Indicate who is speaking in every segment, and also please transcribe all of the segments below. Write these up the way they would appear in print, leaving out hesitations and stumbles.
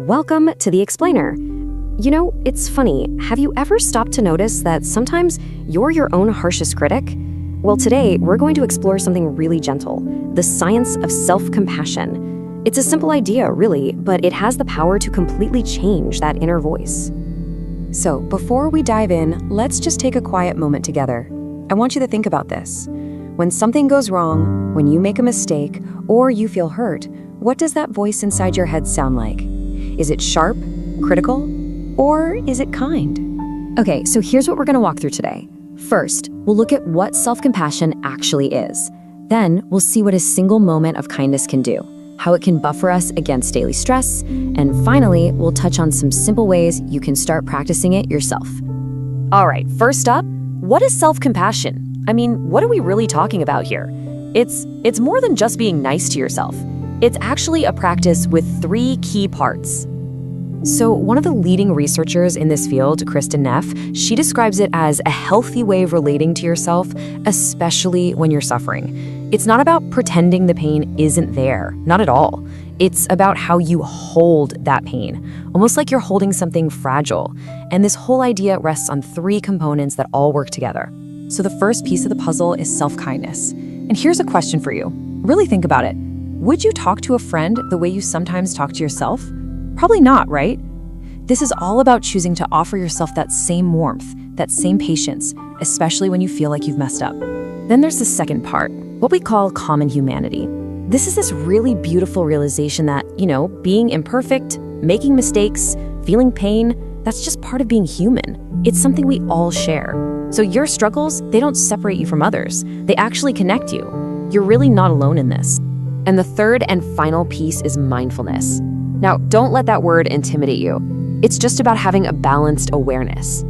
Speaker 1: Welcome to The Explainer. You know, it's funny. Have you ever stopped to notice that sometimes you're your own harshest critic? Well, today we're going to explore something really gentle, the science of self-compassion. It's a simple idea, really, but it has the power to completely change that inner voice. So, before we dive in, let's just take a quiet moment together. I want you to think about this. When something goes wrong, when you make a mistake, or you feel hurt, what does that voice inside your head sound like? Is it sharp, critical, or is it kind? Okay, so here's what we're going to walk through today. First, we'll look at what self-compassion actually is. Then, we'll see what a single moment of kindness can do, how it can buffer us against daily stress, and finally, we'll touch on some simple ways you can start practicing it yourself. All right, first up, what is self-compassion? I mean, what are we really talking about here? It's more than just being nice to yourself. It's actually a practice with 3 key parts. So one of the leading researchers in this field, Kristen Neff, she describes it as a healthy way of relating to yourself, especially when you're suffering. It's not about pretending the pain isn't there, not at all. It's about how you hold that pain, almost like you're holding something fragile. And this whole idea rests on 3 components that all work together. So the first piece of the puzzle is self-kindness. And here's a question for you. Really think about it. Would you talk to a friend the way you sometimes talk to yourself? Probably not, right? This is all about choosing to offer yourself that same warmth, that same patience, especially when you feel like you've messed up. Then there's the second part, what we call common humanity. This is this really beautiful realization that, being imperfect, making mistakes, feeling pain, that's just part of being human. It's something we all share. So your struggles, they don't separate you from others. They actually connect you. You're really not alone in this. And the third and final piece is mindfulness. Now, don't let that word intimidate you. It's just about having a balanced awareness.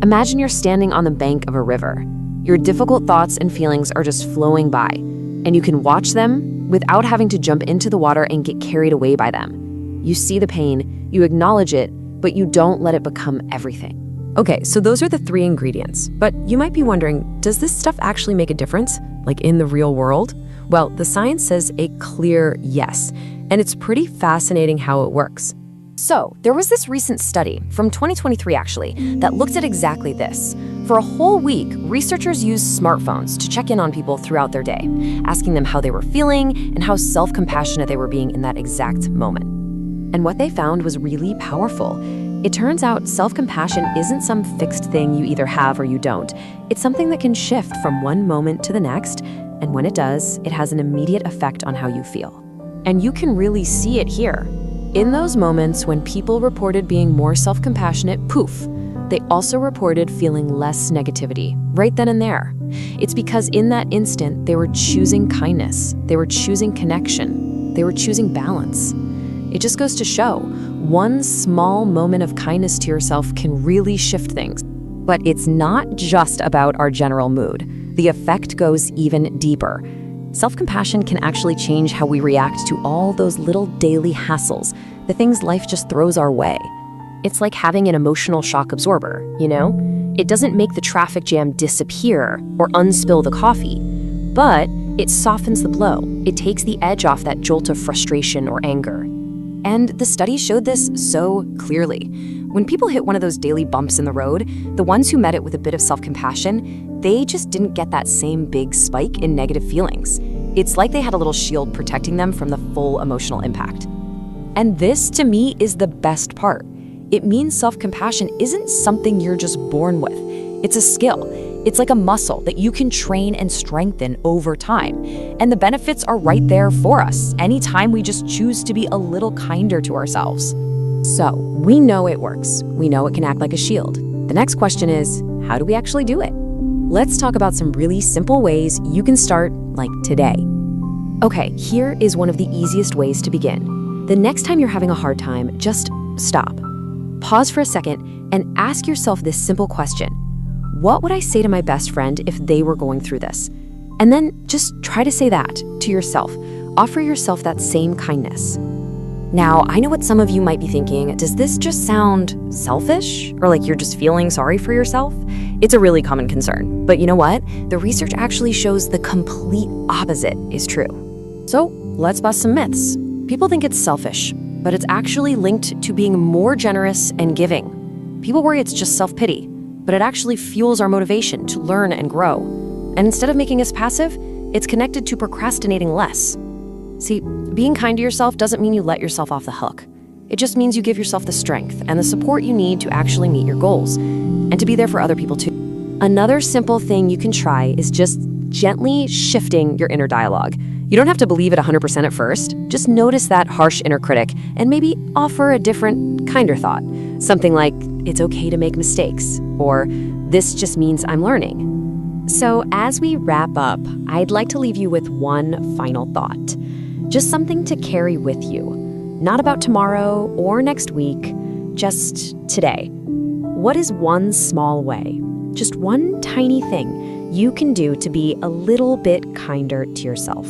Speaker 1: Imagine you're standing on the bank of a river. Your difficult thoughts and feelings are just flowing by, and you can watch them without having to jump into the water and get carried away by them. You see the pain, you acknowledge it, but you don't let it become everything. Okay, so those are the 3 ingredients. But you might be wondering, does this stuff actually make a difference, like in the real world? Well, the science says a clear yes, and it's pretty fascinating how it works. So, there was this recent study, from 2023 actually, that looked at exactly this. For a whole week, researchers used smartphones to check in on people throughout their day, asking them how they were feeling and how self-compassionate they were being in that exact moment. And what they found was really powerful. It turns out self-compassion isn't some fixed thing you either have or you don't. It's something that can shift from one moment to the next, and when it does, it has an immediate effect on how you feel. And you can really see it here. In those moments when people reported being more self-compassionate, poof, they also reported feeling less negativity, right then and there. It's because in that instant, they were choosing kindness, they were choosing connection, they were choosing balance. It just goes to show, one small moment of kindness to yourself can really shift things. But it's not just about our general mood. The effect goes even deeper. Self-compassion can actually change how we react to all those little daily hassles, the things life just throws our way. It's like having an emotional shock absorber, It doesn't make the traffic jam disappear or unspill the coffee, but it softens the blow. It takes the edge off that jolt of frustration or anger. And the study showed this so clearly. When people hit one of those daily bumps in the road, the ones who met it with a bit of self-compassion, they just didn't get that same big spike in negative feelings. It's like they had a little shield protecting them from the full emotional impact. And this, to me, is the best part. It means self-compassion isn't something you're just born with. It's a skill. It's like a muscle that you can train and strengthen over time. And the benefits are right there for us, anytime we just choose to be a little kinder to ourselves. So, we know it works. We know it can act like a shield. The next question is, how do we actually do it? Let's talk about some really simple ways you can start, like today. Okay, here is one of the easiest ways to begin. The next time you're having a hard time, just stop. Pause for a second and ask yourself this simple question. What would I say to my best friend if they were going through this? And then just try to say that to yourself. Offer yourself that same kindness. Now, I know what some of you might be thinking. Does this just sound selfish? Or like you're just feeling sorry for yourself? It's a really common concern. But you know what? The research actually shows the complete opposite is true. So let's bust some myths. People think it's selfish. but it's actually linked to being more generous and giving. People worry it's just self-pity, but it actually fuels our motivation to learn and grow. And instead of making us passive, it's connected to procrastinating less. See, being kind to yourself doesn't mean you let yourself off the hook. It just means you give yourself the strength and the support you need to actually meet your goals and to be there for other people too. Another simple thing you can try is just gently shifting your inner dialogue. You don't have to believe it 100% at first. Just notice that harsh inner critic and maybe offer a different, kinder thought. Something like, it's okay to make mistakes, or this just means I'm learning. So as we wrap up, I'd like to leave you with one final thought. Just something to carry with you. Not about tomorrow or next week, just today. What is one small way, just one tiny thing you can do to be a little bit kinder to yourself?